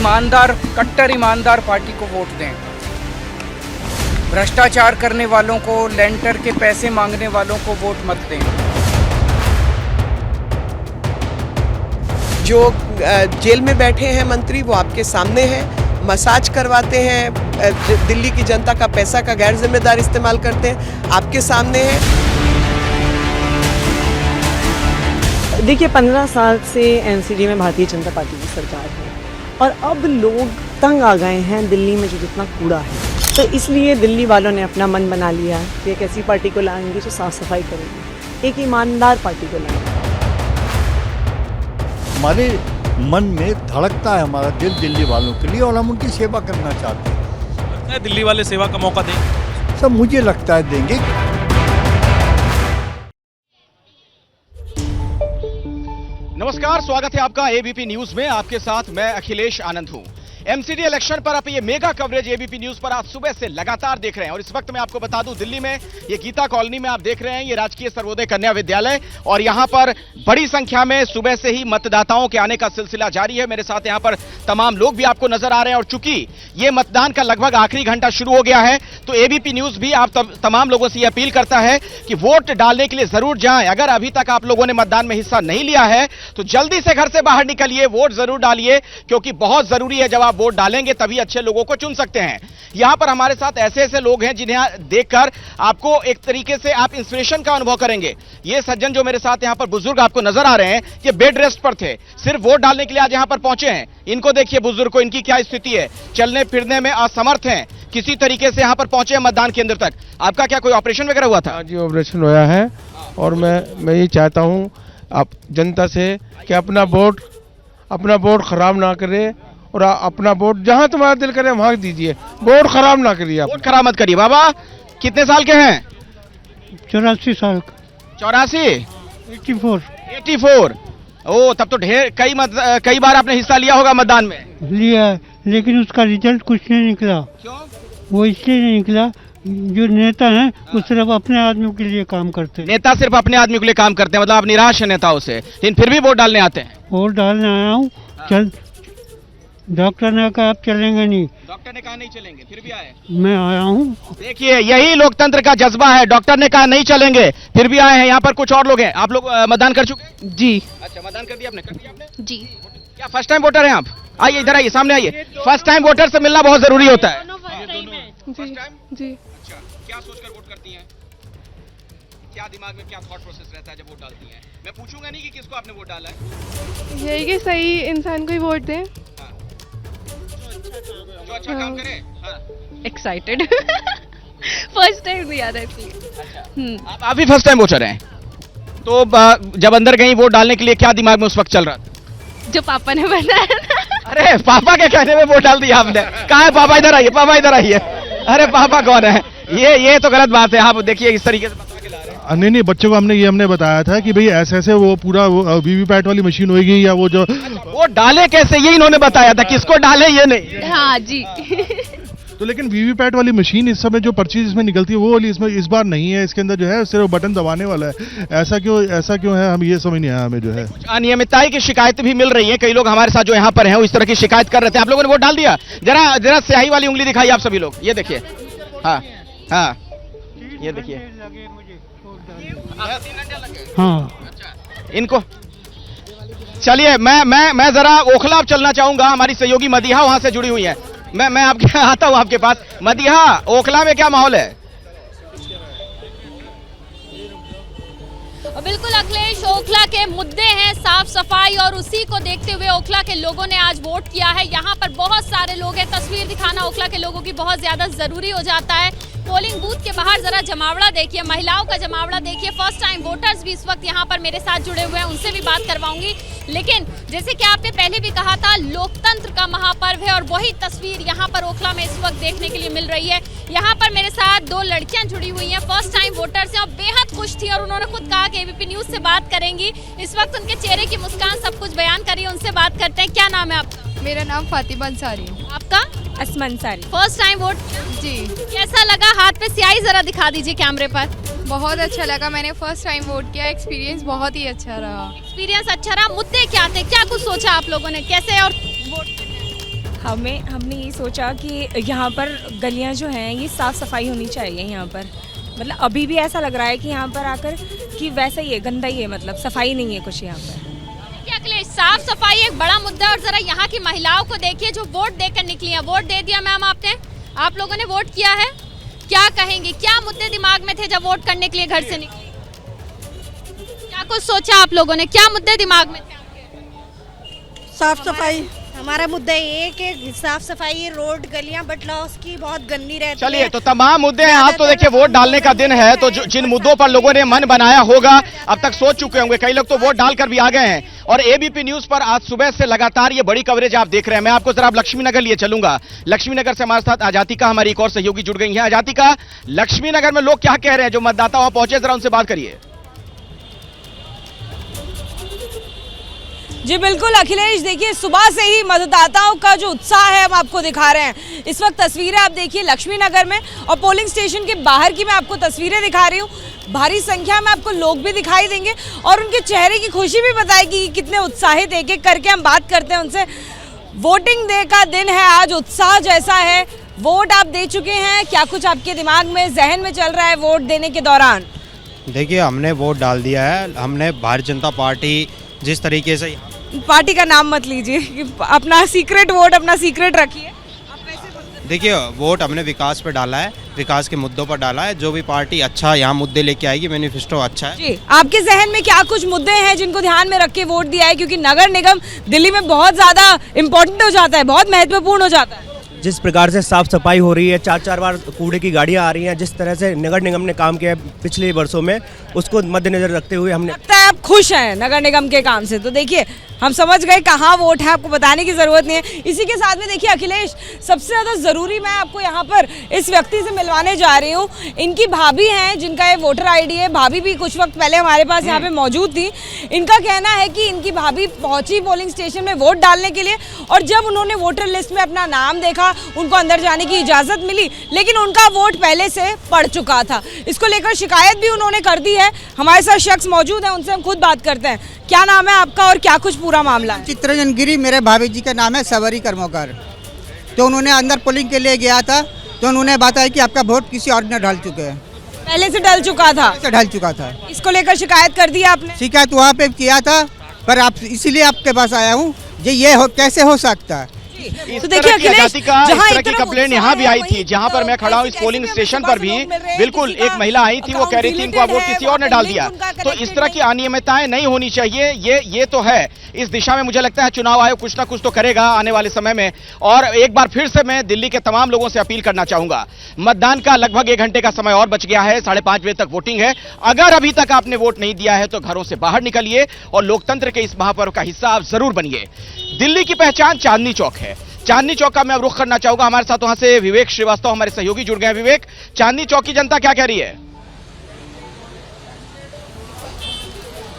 ईमानदार, कट्टर ईमानदार पार्टी को वोट दें। भ्रष्टाचार करने वालों को, लेंटर के पैसे मांगने वालों को वोट मत दें। जो जेल में बैठे हैं मंत्री वो आपके सामने हैं, मसाज करवाते हैं, दिल्ली की जनता का पैसा का गैर जिम्मेदार इस्तेमाल करते हैं, आपके सामने है। देखिए 15 साल से एनसीडी में भारतीय जनता पार्टी की सरकार है और अब लोग तंग आ गए हैं दिल्ली में जो जितना कूड़ा है, तो इसलिए दिल्ली वालों ने अपना मन बना लिया कि एक ऐसी पार्टी को लाएंगे जो साफ सफाई करेगी, एक ईमानदार पार्टी को लाएंगे। हमारे मन में धड़कता है हमारा दिल दिल्ली वालों के लिए और हम उनकी सेवा करना चाहते हैं। लगता है दिल्ली वाले सेवा का मौका दें? सब मुझे लगता है देंगे। नमस्कार, स्वागत है आपका एबीपी न्यूज में। आपके साथ मैं अखिलेश आनंद हूं। एमसीडी इलेक्शन पर आप ये मेगा कवरेज एबीपी न्यूज पर आज सुबह से लगातार देख रहे हैं और इस वक्त मैं आपको बता दूं, दिल्ली में ये गीता कॉलोनी में आप देख रहे हैं, ये राजकीय सर्वोदय कन्या विद्यालय और यहां पर बड़ी संख्या में सुबह से ही मतदाताओं के आने का सिलसिला जारी है। मेरे साथ यहां पर तमाम लोग भी आपको नजर आ रहे हैं और चूंकि ये मतदान का लगभग आखिरी घंटा शुरू हो गया है तो एबीपी न्यूज भी आप तमाम लोगों से अपील करता है कि वोट डालने के लिए जरूर जाएं। अगर अभी तक आप लोगों ने मतदान में हिस्सा नहीं लिया है तो जल्दी से घर से बाहर निकलिए, वोट जरूर डालिए, क्योंकि बहुत जरूरी है। जब आप वोट डालेंगे तभी अच्छे लोगों को चुन सकते हैं। यहां पर हमारे साथ ऐसे ऐसे लोग हैं जिन्हें देखकर आपको एक तरीके से आप इंस्पिरेशन का अनुभव करेंगे। ये सज्जन जो मेरे साथ यहां पर बुजुर्ग आपको नजर आ रहे हैं, ये बेड रेस्ट पर थे, सिर्फ वोट डालने के लिए आज यहां पर पहुंचे हैं। इनको देखिए बुजुर्ग को, इनकी क्या स्थिति है, चलने फिरने में असमर्थ हैं, किसी तरीके से यहां पर पहुंचे हैं मतदान केंद्र तक। आपका क्या कोई ऑपरेशन वगैरह हुआ था? जी ऑपरेशन हुआ है और मैं ये चाहता हूं आप जनता से कि अपना वोट खराब ना करे और अपना वोट जहां तुम्हारा दिल करे वहां दीजिए, वोट खराब ना करिए। आप वोट खराब मत करिए। बाबा कितने साल के हैं? 84 साल। 84? 84 ओ, तब तो कई बार आपने हिस्सा लिया होगा मतदान में। लिया, लेकिन उसका रिजल्ट कुछ नहीं निकला। क्यों? वो इसलिए नहीं निकला, जो नेता हैं वो सिर्फ अपने आदमियों के लिए काम करते हैं। नेता सिर्फ अपने आदमी के लिए काम करते हैं, मतलब आप निराश हैं नेताओं से, लेकिन फिर भी वोट डालने आते हैं। वोट डालने आया हूँ, चल डॉक्टर ने कहा आप चलेंगे नहीं। डॉक्टर ने कहा नहीं चलेंगे, फिर भी आए। मैं आया हूँ। देखिए यही लोकतंत्र का जज्बा है। डॉक्टर ने कहा नहीं चलेंगे, फिर भी आए हैं। यहाँ पर कुछ और लोग हैं। आप लोग मतदान कर चुके हैं? जी। अच्छा, मतदान कर दिया आपने? जी। क्या फर्स्ट टाइम वोटर हैं आप? आइए इधर आइए, सामने आइए। फर्स्ट टाइम वोटर से मिलना बहुत जरूरी होता है। जी जी। अच्छा, क्या सोचकर वोट करती हैं? क्या दिमाग में क्या थॉट प्रोसेस रहता है जब वोट डालती हैं? मैं पूछूंगा नहीं कि किसको आपने वोट डाला है, यही कि सही इंसान को ही वोट दें। जो अच्छा काम करे। हाँ। एक्साइटेड फर्स्ट टाइम नहीं याद है इसलिए। आप भी फर्स्ट टाइम वोटर हैं, तो जब अंदर गई वोट डालने के लिए क्या दिमाग में उस वक्त चल रहा था? जो पापा ने बताया ना। अरे पापा के कहने में वोट डाल दिया आपने? कहाँ है पापा? इधर आइए, पापा इधर आइए। अरे पापा कौन है? ये तो गलत बात है। आप देखिए इस तरीके से बता के ला रहे हैं। नहीं, बच्चों को हमने बताया था कि भाई ऐसे वो पूरा वीवीपैट वाली मशीन होगी या वो जो वो डाले कैसे, ये इन्होंने बताया था, किसको डाले ये नहीं। हाँ जी। तो लेकिन वीवीपैट वाली मशीन इस समय जो पर्ची इसमें निकलती है वो वाली इसमें इस बार नहीं है। इसके अंदर जो है सिर्फ बटन दबाने वाला है। ऐसा क्यों है, हम ये समझ नहीं आया हमें जो है। अनियमितताएं की शिकायतें भी मिल रही हैं। कई लोग हमारे साथ जो यहाँ पर हैं वो इस तरह की शिकायत कर रहे थे। आप लोगों ने वोट डाल दिया? जरा स्याही वाली उंगली दिखाइए आप सभी लोग, ये देखिए। हाँ ये देखिए। हाँ इनको चलिए, मैं जरा ओखला चलना चाहूंगा। हमारी सहयोगी मदीहा वहां से जुड़ी हुई है। मैं आपके आता हूं आपके पास। मदीहा, ओखला में क्या माहौल है? बिल्कुल अखिलेश, ओखला के मुद्दे हैं साफ सफाई और उसी को देखते हुए ओखला के लोगों ने आज वोट किया है। यहाँ पर बहुत सारे लोग हैं। तस्वीर दिखाना ओखला के लोगों की बहुत ज्यादा जरूरी हो जाता है। पोलिंग बूथ के बाहर जरा जमावड़ा देखिए, महिलाओं का जमावड़ा देखिए। फर्स्ट टाइम वोटर्स भी इस वक्त यहाँ पर मेरे साथ जुड़े हुए हैं, उनसे भी बात करवाऊंगी। लेकिन जैसे कि आपने पहले भी कहा था, लोकतंत्र का महापर्व है और वही तस्वीर यहाँ पर ओखला में इस वक्त देखने के लिए मिल रही है। यहाँ पर मेरे साथ दो लड़कियां जुड़ी हुई हैं, फर्स्ट टाइम वोटर्स हैं और बेहद खुश थी और उन्होंने खुद कहा कि एबीपी न्यूज से बात करेंगी। इस वक्त उनके चेहरे की मुस्कान सब कुछ बयान कर रही है। उनसे बात करते हैं। क्या नाम है आपका? मेरा नाम फातिमा अंसारी। आपका? Asma Ansari. First time vote जी। कैसा लगा? हाथ पे स्याही जरा दिखा दीजिए कैमरे पर। बहुत अच्छा लगा, मैंने फर्स्ट टाइम वोट किया, एक्सपीरियंस बहुत ही अच्छा रहा। एक्सपीरियंस अच्छा रहा। मुद्दे क्या थे, क्या कुछ सोचा आप लोगों ने, कैसे और वोट? हमने ये सोचा कि यहाँ पर गलियाँ जो हैं ये साफ़ सफाई होनी चाहिए यहाँ पर। मतलब अभी भी ऐसा लग रहा है कि यहाँ पर आकर कि वैसा ही है, गंदा ही है, मतलब सफाई नहीं है कुछ यहाँ पर। क्या अखिलेश, साफ सफाई एक बड़ा मुद्दा है और जरा यहाँ की महिलाओं को देखिए जो वोट देकर निकली हैं। वोट दे दिया मैम आपने, आप लोगों ने वोट किया है, क्या कहेंगे, क्या मुद्दे दिमाग में थे जब वोट करने के लिए घर से निकली? क्या कुछ सोचा आप लोगों ने, क्या मुद्दे दिमाग में थे आपके? साफ सफाई हमारा मुद्दा ये है कि साफ सफाई, रोड गलियां बटलॉस की बहुत गंदी रहती है। चलिए, तो तमाम मुद्दे हैं। आज तो देखिए वोट डालने का दिन है, तो जिन मुद्दों पर लोगों ने मन बनाया होगा अब तक सोच चुके होंगे, कई लोग तो वोट डालकर भी आ गए हैं। और एबीपी न्यूज पर आज सुबह से लगातार ये बड़ी कवरेज आप देख रहे हैं। मैं आपको जरा लक्ष्मी नगर लिए चलूंगा। लक्ष्मी नगर से हमारे साथ आजातिका, हमारी एक और सहयोगी जुड़ गई है। आजातिका, लक्ष्मी नगर में लोग क्या कह रहे हैं, जो मतदाता वहां पहुंचे, जरा उनसे बात करिए। जी बिल्कुल अखिलेश, देखिए सुबह से ही मतदाताओं का जो उत्साह है हम आपको दिखा रहे हैं। इस वक्त तस्वीरें आप देखिए लक्ष्मी नगर में, और पोलिंग स्टेशन के बाहर की मैं आपको तस्वीरें दिखा रही हूँ। भारी संख्या में आपको लोग भी दिखाई देंगे और उनके चेहरे की खुशी भी बताएगी कि कितने उत्साहित। एक एक करके हम बात करते हैं उनसे। वोटिंग डे का दिन है आज, उत्साह जैसा है। वोट आप दे चुके हैं, क्या कुछ आपके दिमाग में, जहन में चल रहा है वोट देने के दौरान? देखिए, हमने वोट डाल दिया है। हमने भारतीय जनता पार्टी जिस तरीके से, पार्टी का नाम मत लीजिए, अपना सीक्रेट वोट अपना सीक्रेट रखिए। देखिए वोट हमने विकास पे डाला है, विकास के मुद्दों पर डाला है। जो भी पार्टी अच्छा यहाँ मुद्दे लेके आएगी, मैनिफेस्टो अच्छा है। जी, आपके जहन में क्या कुछ मुद्दे हैं जिनको ध्यान में रख के वोट दिया है? क्योंकि नगर निगम दिल्ली में बहुत ज्यादा इम्पोर्टेंट हो जाता है, बहुत महत्वपूर्ण हो जाता है। जिस प्रकार से साफ सफाई हो रही है, 4-4 बार कूड़े की गाड़ियां आ रही हैं, जिस तरह से नगर निगम ने काम किया है पिछले वर्षों में, उसको मद्देनजर रखते हुए हमने। लगता है आप खुश हैं नगर निगम के काम से। तो देखिए हम समझ गए कहाँ वोट है, आपको बताने की जरूरत नहीं है। इसी के साथ में देखिए अखिलेश, सबसे ज्यादा जरूरी मैं आपको यहाँ पर इस व्यक्ति से मिलवाने जा रही हूँ। इनकी भाभी हैं जिनका ये वोटर आईडी है। भाभी भी कुछ वक्त पहले हमारे पास यहाँ पे मौजूद थी। इनका कहना है कि इनकी भाभी पहुंची पोलिंग स्टेशन में वोट डालने के लिए, और जब उन्होंने वोटर लिस्ट में अपना नाम देखा, उनको अंदर जाने की इजाजत मिली, लेकिन उनका वोट पहले से पड़ चुका था। इसको लेकर शिकायत भी उन्होंने कर दी है। हमारे साथ शख्स मौजूद है, उनसे हम खुद बात करते हैं। क्या नाम है आपका और क्या कुछ पूरा मामला है? चित्रंजन गिरी, मेरे भाभी जी का नाम है सवरी कर्मकार। तो उन्होंने अंदर पोलिंग के लिए गया था, तो उन्होंने बताया कि आपका वोट किसी और ने डाल चुके हैं। पहले से डल चुका था? ढल चुका था। इसको लेकर शिकायत कर दी आपने? शिकायत वहाँ पे किया था, पर आप इसीलिए आपके पास आया हूँ, कैसे हो सकता है। तो देखिए अखिलेश, इस तरह की कंप्लेंट यहाँ भी आई थी, जहाँ पर मैं खड़ा हूँ इस पोलिंग स्टेशन पर भी बिल्कुल एक महिला आई थी, वो कह रही थी इनको वोट किसी और ने डाल दिया। तो इस तरह की अनियमितताएं नहीं होनी चाहिए, ये तो है। इस दिशा में मुझे लगता है चुनाव आयोग कुछ ना कुछ तो करेगा आने वाले समय में। और एक बार फिर से मैं दिल्ली के तमाम लोगों से अपील करना चाहूंगा, मतदान का लगभग 1 घंटे का समय और बच गया है, 5:30 बजे तक वोटिंग है। अगर अभी तक आपने वोट नहीं दिया है तो घरों से बाहर निकलिए और लोकतंत्र के इस महापर्व का हिस्सा आप जरूर बनिए। दिल्ली की पहचान चांदनी चौक है। चांदनी चौक का मैं अब रुख करना चाहूंगा। हमारे साथ वहां से विवेक श्रीवास्तव हमारे सहयोगी जुड़ गए हैं। विवेक, चांदनी चौक की जनता क्या कह रही है?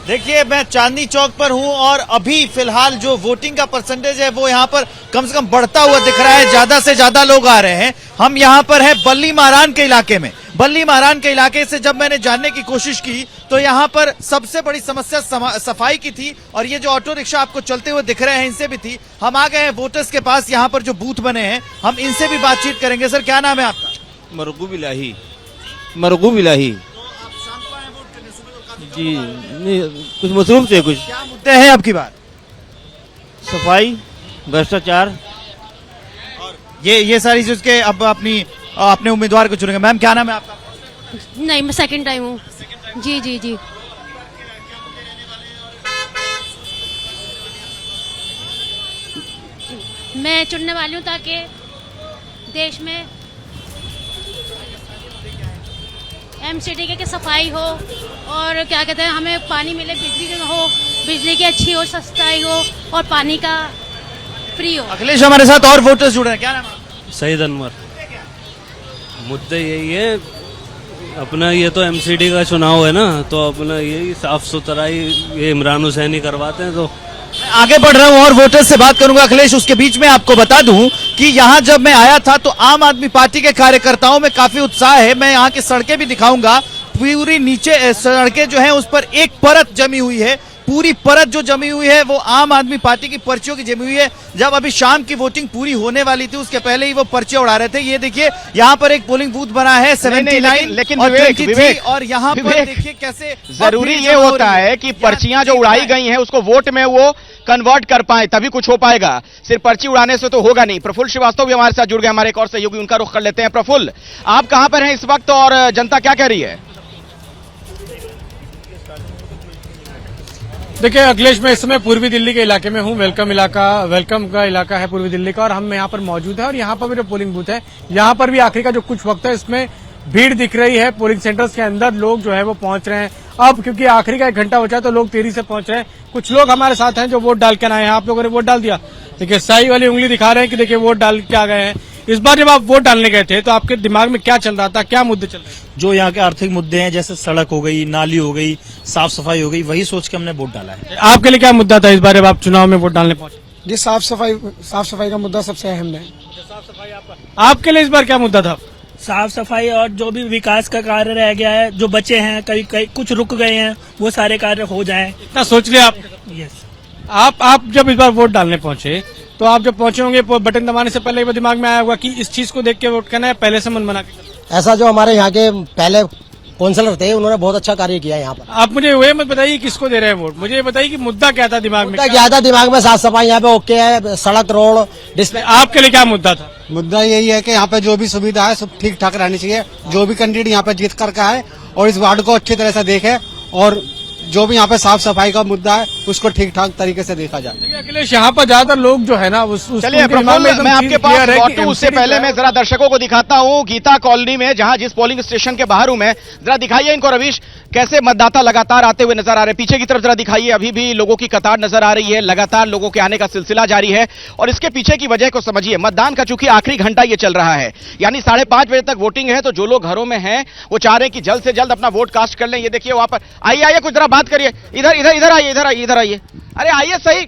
देखिए, मैं चांदनी चौक पर हूं और अभी फिलहाल जो वोटिंग का परसेंटेज है वो यहां पर कम से कम बढ़ता हुआ दिख रहा है। ज्यादा से ज्यादा लोग आ रहे हैं। हम यहां पर हैं बल्ली महारान के इलाके में। बल्ली महारान के इलाके से जब मैंने जानने की कोशिश की तो यहाँ पर सबसे बड़ी समस्या सफाई की थी, और ये जो ऑटो रिक्शा आपको चलते हुए दिख रहे हैं इनसे भी थी। हम आ गए हैं वोटर्स के पास, यहाँ पर जो बूथ बने हैं, हम इनसे भी बातचीत करेंगे। सर, क्या नाम है आपका? मरगूब इलाही। मरगूब इलाही जी। नहीं, कुछ मसरूफ थे। कुछ क्या मुद्दे हैं आपकी बात? सफाई, भ्रष्टाचार, ये सारी चीज के अब अपने उम्मीदवार को चुनेंगे। मैम, क्या नाम है आपका? नहीं, मैं सेकंड टाइम हूँ। जी जी जी। मैं चुनने वाली हूँ ताकि देश में एमसीडी की सफाई हो, और क्या कहते हैं, हमें पानी मिले, बिजली की अच्छी हो, सस्ताई हो, और पानी का फ्री हो। अखिलेश, हमारे साथ और वोटर्स जुड़े हैं। क्या नाम है? सईद अनवर। मुद्दे यही है अपना, ये तो एमसीडी का चुनाव है ना, तो अपना यही साफ सुथराई ये इमरान हुसैन ही करवाते हैं। तो आगे बढ़ रहा हूं और वोटर्स से बात करूंगा। अखिलेश, उसके बीच में आपको बता दूं कि यहां जब मैं आया था तो आम आदमी पार्टी के कार्यकर्ताओं में काफी उत्साह है। मैं यहां की सड़कें भी दिखाऊंगा। पूरी नीचे सड़कें जो हैं उस पर एक परत जमी हुई है, पूरी परत जो जमी हुई है वो आम आदमी पार्टी की पर्चियों की जमी हुई है। जब अभी शाम की वोटिंग पूरी होने वाली थी उसके पहले ही वो पर्चे उड़ा रहे थे। ये देखिए यहाँ पर एक पोलिंग बूथ बना है 79 लेकिन और विवेक, 23 विवेक, और यहाँ पर देखिए कैसे जरूरी ये होता है कि पर्चियां जो उड़ाई गई हैं उसको वोट में वो कन्वर्ट कर पाए, तभी कुछ हो पाएगा। सिर्फ पर्ची उड़ाने से तो होगा नहीं। प्रफुल्ल श्रीवास्तव भी हमारे साथ जुड़ गए, हमारे एक और सहयोगी, उनका रुख कर लेते हैं। प्रफुल्ल, आप कहां पर हैं इस वक्त और जनता क्या कह रही है? देखिए अखिलेश, मैं इस समय पूर्वी दिल्ली के इलाके में हूँ। वेलकम का इलाका है पूर्वी दिल्ली का, और हम यहाँ पर मौजूद है। और यहाँ पर भी जो पोलिंग बूथ है, यहाँ पर भी आखिरी का जो कुछ वक्त है इसमें भीड़ दिख रही है। पोलिंग सेंटर्स के अंदर लोग जो है वो पहुंच रहे हैं अब, क्योंकि आखिरी का 1 घंटा बचा तो लोग तेजी से पहुंच रहे हैं। कुछ लोग हमारे साथ हैं जो वोट डाल के आए हैं। आप लोगों ने वोट डाल दिया? देखिए साई वाली उंगली दिखा रहे हैं कि देखिए वोट डाल के आ गए हैं। इस बार जब आप वोट डालने गए थे तो आपके दिमाग में क्या चल रहा था, क्या मुद्दे चल रहे हैं? जो यहाँ के आर्थिक मुद्दे हैं, जैसे सड़क हो गई, नाली हो गई, साफ सफाई हो गई, वही सोच के हमने वोट डाला है। आपके लिए क्या मुद्दा था इस बार जब आप चुनाव में वोट डालने पहुंचे? जी साफ सफाई का मुद्दा सबसे अहम है। आपके लिए इस बार क्या मुद्दा था? साफ सफाई और जो भी विकास का कार्य रह गया है, जो बचे हैं, कई कुछ रुक गए हैं, वो सारे कार्य हो जाएं। इतना सोच लिया आप? यस। आप जब इस बार वोट डालने पहुंचे तो आप जब पहुंचे होंगे बटन दबाने से पहले वो दिमाग में आया होगा कि इस चीज को देख के वोट करना है, पहले से मन बना के? ऐसा जो हमारे यहाँ के पहले काउंसलर थे उन्होंने बहुत अच्छा कार्य किया यहाँ पर। आप मुझे ये मत बताइए किसको दे रहे हैं वोट, मुझे ये बताइए कि मुद्दा क्या था दिमाग में? मुद्दा क्या था दिमाग में? साफ सफाई यहाँ पे ओके है, सड़क रोड डिस्प्ले। आपके लिए क्या मुद्दा था? मुद्दा यही है कि यहाँ पे जो भी सुविधा है सब ठीक ठाक रहनी चाहिए। जो भी कैंडिडेट यहाँ पे जीत कर है और इस वार्ड को अच्छी तरह से देखे, और जो भी यहाँ पे साफ सफाई का मुद्दा है उसको ठीक ठाक तरीके से देखा जाए। अखिलेश, यहाँ पर ज्यादातर लोग जो है ना चलिए प्रफुल्ल, मैं आपके पास लौटूं उससे पहले मैं जरा दर्शकों को दिखाता हूँ गीता कॉलोनी में, जहां जिस पोलिंग स्टेशन के बाहर हूं मैं। जरा दिखाइए इनको रवीश, कैसे मतदाता लगातार आते हुए नजर आ रहे हैं। पीछे की तरफ जरा दिखाइए, अभी भी लोगों की कतार नजर आ रही है, लगातार लोगों के आने का सिलसिला जारी है। और इसके पीछे की वजह को समझिए, मतदान का चूंकि आखिरी घंटा ये चल रहा है, यानी 5:30 बजे तक वोटिंग है, तो जो लोग घरों में हैं वो चाह रहे हैं कि जल्द से जल्द अपना वोट कास्ट कर लें। ये देखिए वहां पर, आइए कुछ जरा बात करिए, इधर आइए। अरे आइए सही,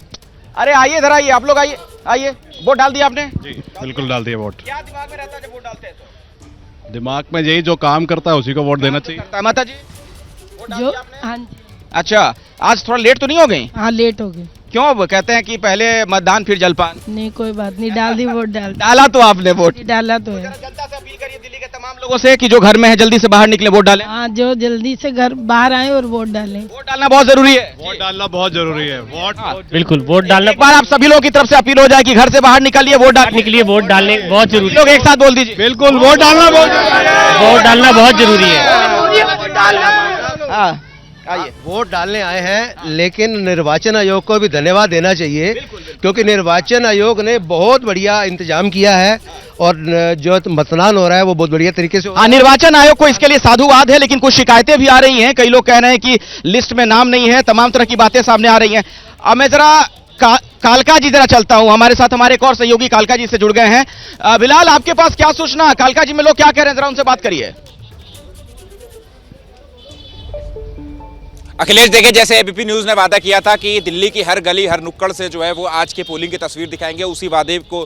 अरे आइए इधर आइए, आप लोग आइए। वोट डाल दिया आपने? जी बिल्कुल डाल दिया वोट। क्या दिमाग में रहता है जब वोट डालते हैं तो? दिमाग में यही जो काम करता है उसी को वोट देना चाहिए। माता जी जो हाँ। अच्छा, आज थोड़ा लेट तो नहीं हो गई? हाँ लेट हो गई। क्यों? अब कहते हैं कि पहले मतदान फिर जलपान। नहीं कोई बात नहीं, डाल दी वोट। डाला तो आपने वोट? डाला तो है। जनता से अपील करिए दिल्ली के तमाम लोगों से कि जो घर में है जल्दी से बाहर निकले, वोट डालें। हाँ, जो जल्दी से घर बाहर आए और वोट डालें। वोट डालना बहुत जरूरी है। वोट डालना बहुत जरूरी है। बिल्कुल वोट डालना। एक बार आप सभी लोगों की तरफ से अपील हो जाए कि घर से बाहर निकलिए, वोट डालने के लिए। वोट डालने बहुत जरूरी। लोग एक साथ बोल दीजिए। बिल्कुल वोट डालना बहुत जरूरी है। आइए। वोट डालने आए हैं, लेकिन निर्वाचन आयोग को भी धन्यवाद देना चाहिए, क्योंकि निर्वाचन आयोग ने बहुत बढ़िया इंतजाम किया है और जो मतदान हो रहा है वो बहुत बढ़िया तरीके से। हाँ, निर्वाचन आयोग को इसके लिए साधुवाद है, लेकिन कुछ शिकायतें भी आ रही हैं। कई लोग कह रहे हैं कि लिस्ट में नाम नहीं है, तमाम तरह की बातें सामने आ रही हैं। अब मैं जरा कालका जी जरा चलता हूं, हमारे साथ हमारे एक और सहयोगी कालका जी से जुड़ गए हैं। बिलाल, आपके पास क्या सूचना? कालका जी में लोग क्या कह रहे हैं, जरा उनसे बात करिए। अखिलेश, देखिए जैसे एबीपी न्यूज़ ने वादा किया था कि दिल्ली की हर गली हर नुक्कड़ से जो है वो आज के पोलिंग की तस्वीर दिखाएंगे, उसी वादे को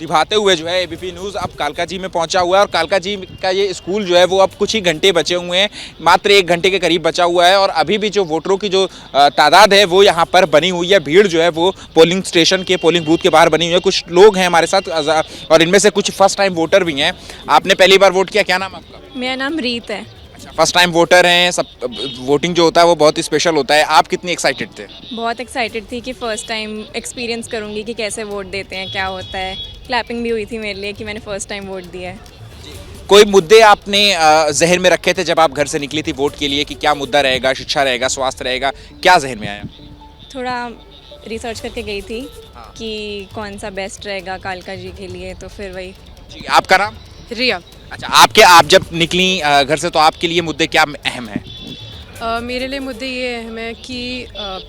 निभाते हुए जो है एबीपी न्यूज़ अब कालका जी में पहुंचा हुआ है। और कालका जी का ये स्कूल जो है वो अब कुछ ही घंटे बचे हुए हैं, मात्र 1 घंटे के करीब बचा हुआ है। और अभी भी जो वोटरों की जो तादाद है वो यहाँ पर बनी हुई है, भीड़ जो है वो पोलिंग स्टेशन के पोलिंग बूथ के बाहर बनी हुई है। कुछ लोग हैं हमारे साथ और इनमें से कुछ फर्स्ट टाइम वोटर भी हैं। आपने पहली बार वोट किया, क्या नाम आपका? मेरा नाम रीत है। फर्स्ट टाइम वोटर हैं, सब वोटिंग जो होता है वो बहुत ही स्पेशल होता है। आप कितनी एक्साइटेड थे? बहुत एक्साइटेड थी कि फ़र्स्ट टाइम एक्सपीरियंस करूँगी कि कैसे वोट देते हैं, क्या होता है। क्लैपिंग भी हुई थी मेरे लिए कि मैंने फ़र्स्ट टाइम वोट दिया है। कोई मुद्दे आपने जहन में रखे थे जब आप घर से निकली थी वोट के लिए कि क्या मुद्दा रहेगा, शिक्षा रहेगा, स्वास्थ्य रहेगा, क्या जहन में आया? थोड़ा रिसर्च करके गई थी कि कौन सा बेस्ट रहेगा कालका जी के लिए, तो फिर वही। जी, आपका नाम? रिया। अच्छा, आप जब निकली घर से तो आपके लिए मुद्दे क्या अहम है? मेरे लिए मुद्दे ये अहम है कि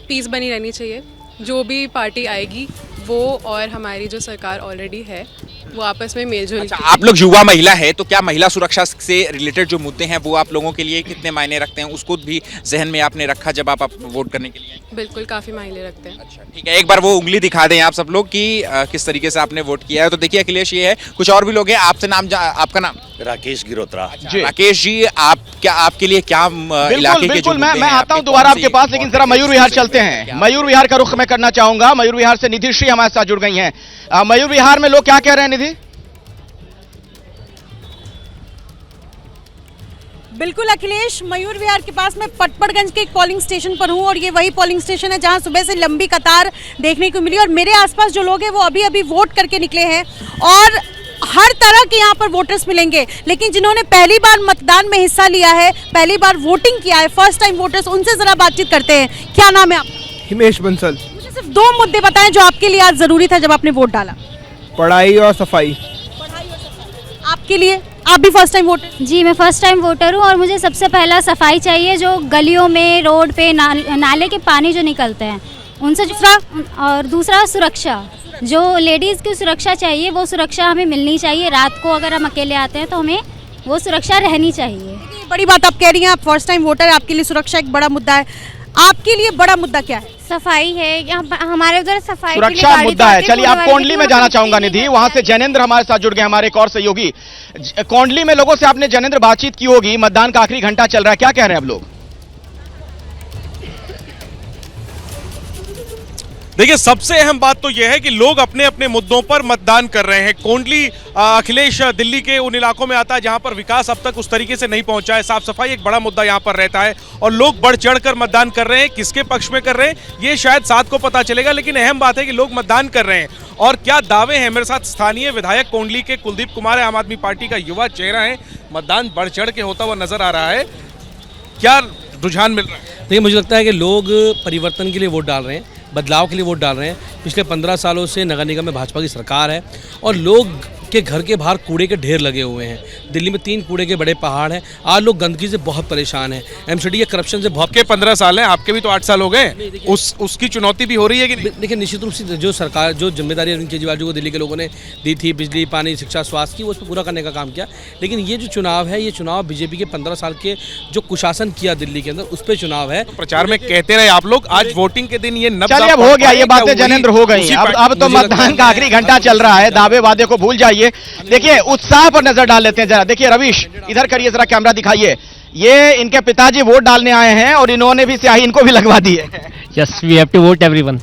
पीस बनी रहनी चाहिए। जो भी पार्टी आएगी वो और हमारी जो सरकार ऑलरेडी है वो आपस में मेलजोल। अच्छा, आप लोग युवा महिला है तो क्या महिला सुरक्षा से रिलेटेड जो मुद्दे हैं वो आप लोगों के लिए कितने मायने रखते हैं, उसको भी जहन में आपने रखा जब आप वोट करने के लिए? बिल्कुल, काफी मायने रखते हैं। अच्छा ठीक है, एक बार वो उंगली दिखा दें आप सब लोग कि किस तरीके से आपने वोट किया है। तो देखिए अखिलेश ये है, कुछ और भी लोग हैं। आपसे आपका नाम? राकेश गिरोत्रा। राकेश जी, आप क्या, आपके लिए क्या इलाके के जो बिल्कुल मैं आता हूं दोबारा आपके पास, लेकिन जरा मयूर विहार चलते हैं। मयूर विहार का रुख मैं करना चाहूंगा। मयूर विहार से निधि श्री हमारे साथ जुड़ गई हैं। मयूर विहार में लोग क्या कह रहे हैं निधि? बिल्कुल अखिलेश, मयूर विहार के पास मैं पटपड़गंज के एक पोलिंग स्टेशन पर हूं और ये वही पोलिंग स्टेशन है जहां सुबह से लंबी कतार देखने को मिली और मेरे आसपास जो लोग हैं वो अभी अभी वोट करके निकले हैं और हर तरह के यहाँ पर वोटर्स मिलेंगे, लेकिन जिन्होंने पहली बार मतदान में हिस्सा लिया है, पहली बार वोटिंग किया है, फर्स्ट टाइम वोटर्स, उनसे जरा बातचीत करते हैं। क्या नाम है आपका? हिमेश बंसल। मुझे सिर्फ 2 मुद्दे बताएं जो आपके लिए आज जरूरी था जब आपने वोट डाला। पढ़ाई और सफाई। आपके लिए? आप भी फर्स्ट टाइम वोटर? जी, मैं फर्स्ट टाइम वोटर हूँ और मुझे सबसे पहला सफाई चाहिए, जो गलियों में, रोड पे नाले के पानी जो निकलते हैं उनसे। और दूसरा सुरक्षा, जो लेडीज़ की सुरक्षा चाहिए वो सुरक्षा हमें मिलनी चाहिए। रात को अगर हम अकेले आते हैं तो हमें वो सुरक्षा रहनी चाहिए। बड़ी बात आप कह रही हैं, आप फर्स्ट टाइम वोटर है, आपके लिए सुरक्षा एक बड़ा मुद्दा है। आपके लिए बड़ा मुद्दा क्या है? सफाई है, हमारे उधर सफाई सुरक्षा मुद्दा है। चलिए आप कोंडली में जाना चाहूंगा निधि, वहां से जैनेंद्र हमारे साथ जुड़ गए, हमारे एक और सहयोगी। कोंडली में लोगों से आपने जैनेंद्र बातचीत की होगी, मतदान का आखिरी घंटा चल रहा है, क्या कह रहे हैं अब लोग? देखिए सबसे अहम बात तो यह है कि लोग अपने अपने मुद्दों पर मतदान कर रहे हैं। कोंडली अखिलेश दिल्ली के उन इलाकों में आता है जहां पर विकास अब तक उस तरीके से नहीं पहुंचा है। साफ सफाई एक बड़ा मुद्दा यहां पर रहता है और लोग बढ़ चढ़कर मतदान कर रहे हैं। किसके पक्ष में कर रहे हैं ये शायद 7 को पता चलेगा, लेकिन अहम बात है कि लोग मतदान कर रहे हैं। और क्या दावे हैं, मेरे साथ स्थानीय विधायक कोंडली के कुलदीप कुमार है, आम आदमी पार्टी का युवा चेहरा है। मतदान बढ़ चढ़ के होता हुआ नजर आ रहा है, क्या रुझान मिल रहा है? देखिए मुझे लगता है कि लोग परिवर्तन के लिए वोट डाल रहे हैं, बदलाव के लिए वोट डाल रहे हैं। पिछले 15 सालों से नगर निगम में भाजपा की सरकार है और लोग के घर के बाहर कूड़े के ढेर लगे हुए हैं। दिल्ली में 3 कूड़े के बड़े पहाड़ हैं। आज लोग गंदगी से बहुत परेशान हैं, एमसीडी के करप्शन से बहुत। आपके 15 साल हैं, आपके भी तो 8 साल हो गए, उसकी चुनौती भी हो रही है कि नहीं? देखिए निश्चित रूप से जो सरकार, जो जिम्मेदारी अरविंद केजरीवाल जी को दिल्ली के लोगों ने दी थी, बिजली, पानी, शिक्षा, स्वास्थ्य की, वो उसको पूरा करने का काम किया। लेकिन ये जो चुनाव है, ये चुनाव बीजेपी के 15 साल के जो कुशासन किया दिल्ली के अंदर, उस पर चुनाव है। प्रचार में कहते रहे आप लोग, आज वोटिंग के दिन ये चलिए अब हो गया, ये बातें जैनेंद्र हो गई। अब तो मतदान का आखिरी घंटा चल रहा है, दावे वादे को भूल जाइए। देखिए उत्साह पर नजर डाल लेते हैं जरा। देखिए रवीश इधर करिए, जरा कैमरा दिखाइए। ये इनके पिताजी वोट डालने आए हैं और इन्होंने भी स्याही इनको भी लगवा दी है। Yes, we have to vote everyone.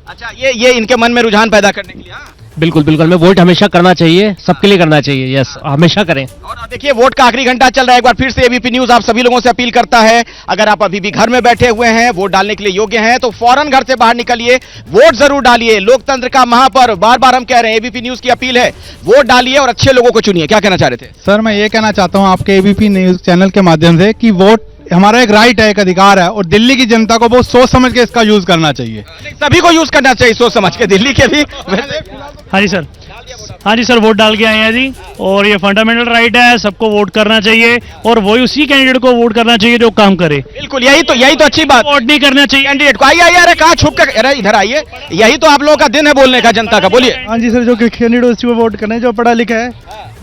अच्छा, ये इनके मन में रुझान पैदा करने के लिए। बिल्कुल बिल्कुल, मैं वोट हमेशा करना चाहिए, सबके लिए करना चाहिए। यस, हमेशा करें। और देखिए वोट का आखिरी घंटा चल रहा है। एक बार फिर से एबीपी न्यूज आप सभी लोगों से अपील करता है, अगर आप अभी भी घर में बैठे हुए हैं, वोट डालने के लिए योग्य हैं, तो फौरन घर से बाहर निकलिए, वोट जरूर डालिए। लोकतंत्र का महापर्व, बार बार हम कह रहे हैं, एबीपी न्यूज की अपील है, वोट डालिए और अच्छे लोगों को चुनिए। क्या कहना चाह रहे थे? सर मैं ये कहना चाहता हूँ आपके एबीपी न्यूज चैनल के माध्यम से कि वोट हमारा एक राइट है, एक अधिकार है और दिल्ली की जनता को बहुत सोच समझ के इसका यूज करना चाहिए। सभी को यूज करना चाहिए सोच समझ के, दिल्ली के भी। हाँ जी सर, हाँ जी सर, वोट डाल के आए हैं जी, और ये फंडामेंटल राइट है, सबको वोट करना चाहिए और वही उसी कैंडिडेट को वोट करना चाहिए जो काम करे। बिल्कुल, यही तो अच्छी बात। वोट नहीं करना चाहिए कैंडिडेट को। आइए अरे कहाँ छुप कर, अरे इधर आइए, यही तो आप लोगों का दिन है बोलने का, जनता का। बोलिए। हाँ जी सर, जो कैंडिडेट उसी को वोट करना है, जो पढ़ा लिखा है,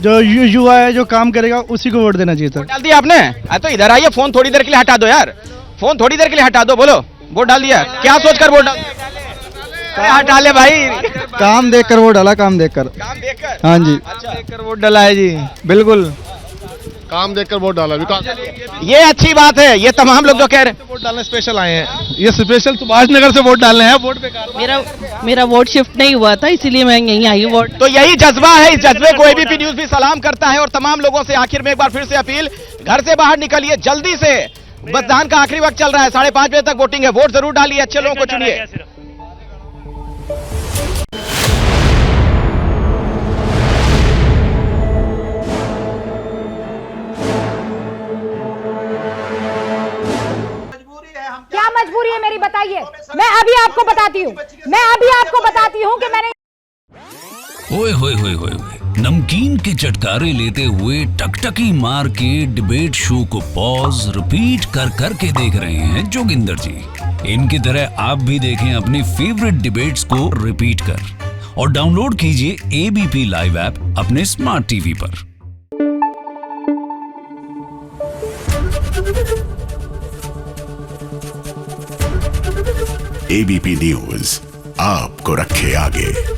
जो युवा है, जो काम करेगा, उसी को वोट देना चाहिए सर। डाल दिया आपने? तो इधर आइए, फोन थोड़ी देर के लिए हटा दो यार, फोन थोड़ी देर के लिए हटा दो। बोलो, वोट डाल दिया? क्या सोचकर वोट डाल? हटा ले भाई, काम देखकर वोट डाला, काम देखकर। हाँ जी, देखकर वोट डाला है जी, बिल्कुल काम देखकर वोट डाला। ये अच्छी बात है। ये तमाम लोग जो कह रहे हैं वोट डालने स्पेशल आए हैं, ये स्पेशल सुभाष नगर से वोट डालने हैं। वोट बेकार, मेरा वोट शिफ्ट नहीं हुआ था, इसीलिए मैं यहीं आई वोट। तो यही जज्बा है, इस जज्बे को एबीपी न्यूज भी सलाम करता है और तमाम लोगों से आखिर में एक बार फिर से अपील, घर से बाहर निकलिए जल्दी से। मतदान का आखिरी वक्त चल रहा है, 5:30 बजे तक वोटिंग है, वोट जरूर डालिए, अच्छे लोगों को चुनिए। क्या मजबूरी है मेरी, बताइए। मैं अभी आपको बताती हूँ कि मैंने ओए होए होए होए, नमकीन के चटकारे लेते हुए टकटकी मार के डिबेट शो को पॉज रिपीट कर करके देख रहे हैं जोगिंदर जी। इनकी तरह आप भी देखें अपनी फेवरेट डिबेट्स को रिपीट कर और डाउनलोड कीजिए एबीपी लाइव ऐप अपने स्मार्ट टीवी पर। एबीपी न्यूज आपको रखे आगे।